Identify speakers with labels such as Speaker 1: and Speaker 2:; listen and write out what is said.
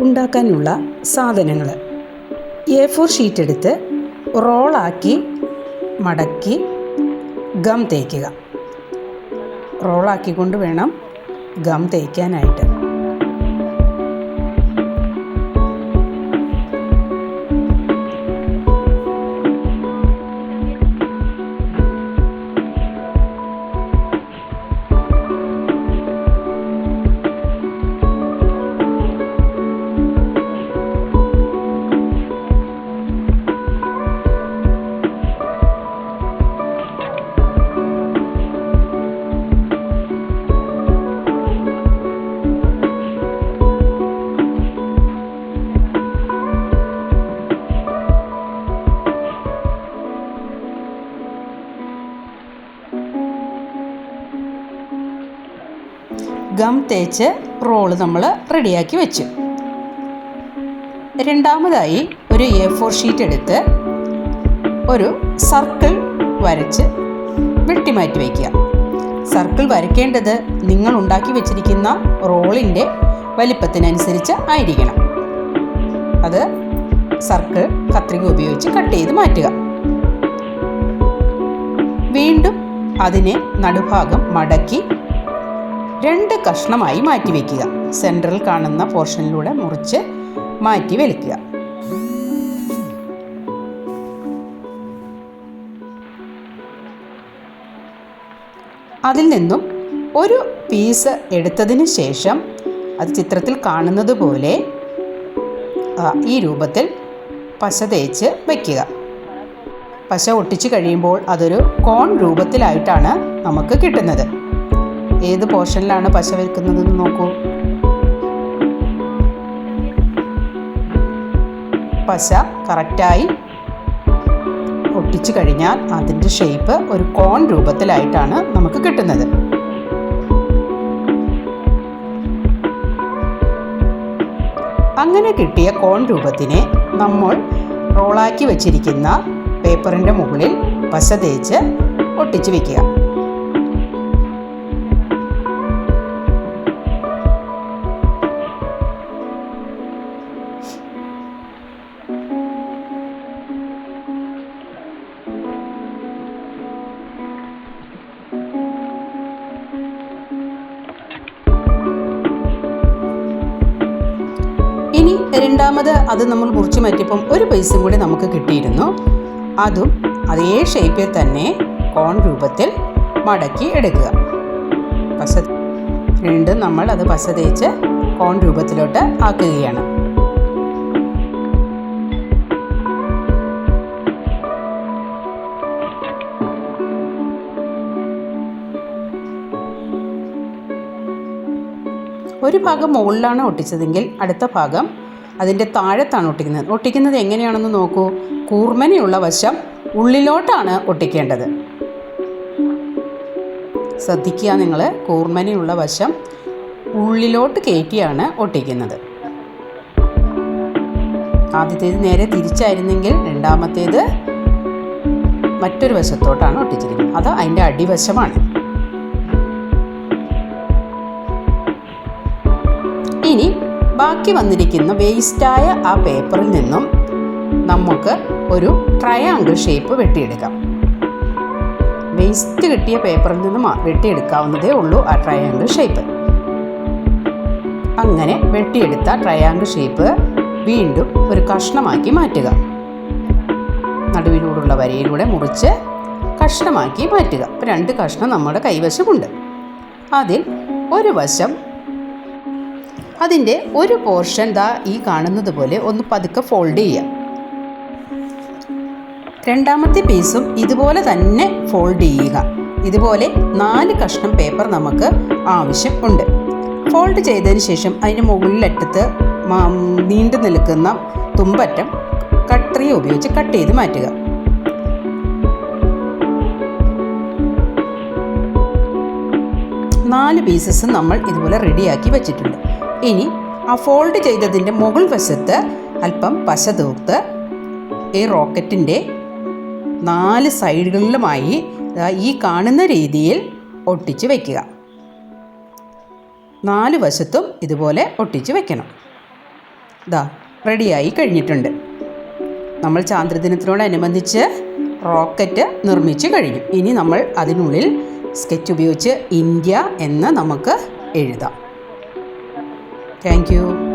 Speaker 1: ഉണ്ടാക്കാനുള്ള സാധനങ്ങൾ: A4 sheet എടുത്ത് റോളാക്കി മടക്കി ഗം തേക്കുക. റോളാക്കിക്കൊണ്ട് വേണം ഗം തേക്കാനായിട്ട്. ഗം തേച്ച് റോള് നമ്മൾ റെഡിയാക്കി വെച്ചു. രണ്ടാമതായി ഒരു A4 ഷീറ്റ് എടുത്ത് ഒരു സർക്കിൾ വരച്ച് വെട്ടിമാറ്റി വയ്ക്കുക. സർക്കിൾ വരയ്ക്കേണ്ടത് നിങ്ങൾ ഉണ്ടാക്കി വെച്ചിരിക്കുന്ന റോളിൻ്റെ വലിപ്പത്തിനനുസരിച്ച് ആയിരിക്കണം. അത് സർക്കിൾ കത്രിക ഉപയോഗിച്ച് കട്ട് ചെയ്ത് മാറ്റുക. വീണ്ടും അതിനെ നടുഭാഗം മടക്കി 2 കഷ്ണമായി മാറ്റി വയ്ക്കുക. സെൻട്രൽ കാണുന്ന പോർഷനിലൂടെ മുറിച്ച് മാറ്റി വെക്കുക. അതിൽ നിന്നും ഒരു പീസ് എടുത്തതിന് ശേഷം അത് ചിത്രത്തിൽ കാണുന്നത് പോലെ ഈ രൂപത്തിൽ പശ തേച്ച് വയ്ക്കുക. പശ ഒട്ടിച്ച് കഴിയുമ്പോൾ അതൊരു കോൺ രൂപത്തിലായിട്ടാണ് നമുക്ക് കിട്ടുന്നത്. ഏത് പോർഷനിലാണ് പശ വെക്കുന്നതെന്ന് നോക്കൂ. പശ കറക്റ്റായി ഒട്ടിച്ചു കഴിഞ്ഞാൽ അതിൻ്റെ ഷേപ്പ് ഒരു കോൺ രൂപത്തിലായിട്ടാണ് നമുക്ക് കിട്ടുന്നത്. അങ്ങനെ കിട്ടിയ കോൺ രൂപത്തിനെ നമ്മൾ റോളാക്കി വെച്ചിരിക്കുന്ന പേപ്പറിൻ്റെ മുകളിൽ പശ തേച്ച് ഒട്ടിച്ചു വയ്ക്കുക. ഇനി രണ്ടാമത് അത് നമ്മൾ മുറിച്ച് മാറ്റിയപ്പം ഒരു പീസും കൂടി നമുക്ക് കിട്ടിയിരുന്നു. അതും അതേ ഷേപ്പിൽ തന്നെ കോൺ രൂപത്തിൽ മടക്കി എടുക്കുക. വീണ്ടും നമ്മൾ അത് പശ തേച്ച് കോൺ രൂപത്തിലോട്ട് ആക്കുകയാണ്. ഒരു ഭാഗം മുകളിലാണ് ഒട്ടിച്ചതെങ്കിൽ അടുത്ത ഭാഗം അതിൻ്റെ താഴത്താണ് ഒട്ടിക്കുന്നത് എങ്ങനെയാണെന്ന് നോക്കൂ. കൂർമനയുള്ള വശം ഉള്ളിലോട്ടാണ് ഒട്ടിക്കേണ്ടത്. ശ്രദ്ധിക്കുക നിങ്ങൾ, കൂർമനയുള്ള വശം ഉള്ളിലോട്ട് കയറ്റിയാണ് ഒട്ടിക്കുന്നത്. ആദ്യത്തേത് നേരെ തിരിച്ചായിരുന്നെങ്കിൽ രണ്ടാമത്തേത് മറ്റൊരു വശത്തോട്ടാണ് ഒട്ടിച്ചിരിക്കുന്നത്. അത് അതിൻ്റെ അടിവശമാണ്. ഇനി ബാക്കി വന്നിരിക്കുന്ന വേസ്റ്റായ ആ പേപ്പറിൽ നിന്നും നമുക്ക് ഒരു ട്രയാങ്കിൾ ഷേപ്പ് വെട്ടിയെടുക്കാം. വേസ്റ്റ് കിട്ടിയ പേപ്പറിൽ നിന്നും വെട്ടിയെടുക്കാവുന്നതേ ഉള്ളൂ ആ ട്രയാങ്കിൾ ഷേപ്പ്. അങ്ങനെ വെട്ടിയെടുത്ത ട്രയാങ്കിൾ ഷേപ്പ് വീണ്ടും ഒരു കഷ്ണമാക്കി മാറ്റുക. നടുവിലൂടെയുള്ള വരയിലൂടെ മുറിച്ച് കഷ്ണമാക്കി മാറ്റുക. അപ്പോൾ 2 കഷ്ണം നമ്മുടെ കൈവശമുണ്ട്. അതിൽ ഒരു വശം അതിൻ്റെ ഒരു പോർഷൻ ഈ കാണുന്നത് പോലെ ഒന്ന് പതുക്കെ ഫോൾഡ് ചെയ്യുക. രണ്ടാമത്തെ പീസും ഇതുപോലെ തന്നെ ഫോൾഡ് ചെയ്യുക. ഇതുപോലെ 4 കഷ്ണം പേപ്പർ നമുക്ക് ആവശ്യം ഉണ്ട്. ഫോൾഡ് ചെയ്തതിന് ശേഷം അതിന് മുകളിലറ്റത്ത് നീണ്ടു നിൽക്കുന്ന തുമ്പറ്റം കത്രിക ഉപയോഗിച്ച് കട്ട് ചെയ്ത് മാറ്റുക. നാല് പീസസ് നമ്മൾ ഇതുപോലെ റെഡിയാക്കി വെച്ചിട്ടുണ്ട്. ഇനി ആ ഫോൾഡ് ചെയ്തതിൻ്റെ മുകൾ വശത്ത് അല്പം പശ തൂർത്ത് ഈ റോക്കറ്റിൻ്റെ 4 സൈഡുകളിലുമായി ഈ കാണുന്ന രീതിയിൽ ഒട്ടിച്ച് വയ്ക്കുക. 4 വശത്തും ഇതുപോലെ ഒട്ടിച്ച് വയ്ക്കണം. ഇതാ റെഡിയായി കഴിഞ്ഞിട്ടുണ്ട്. നമ്മൾ ചാന്ദ്രദിനത്തിനോടനുബന്ധിച്ച് റോക്കറ്റ് നിർമ്മിച്ച് കഴിഞ്ഞു. ഇനി നമ്മൾ അതിനുള്ളിൽ സ്കെച്ച് ഉപയോഗിച്ച് ഇന്ത്യ എന്ന് നമുക്ക് എഴുതാം. Thank you.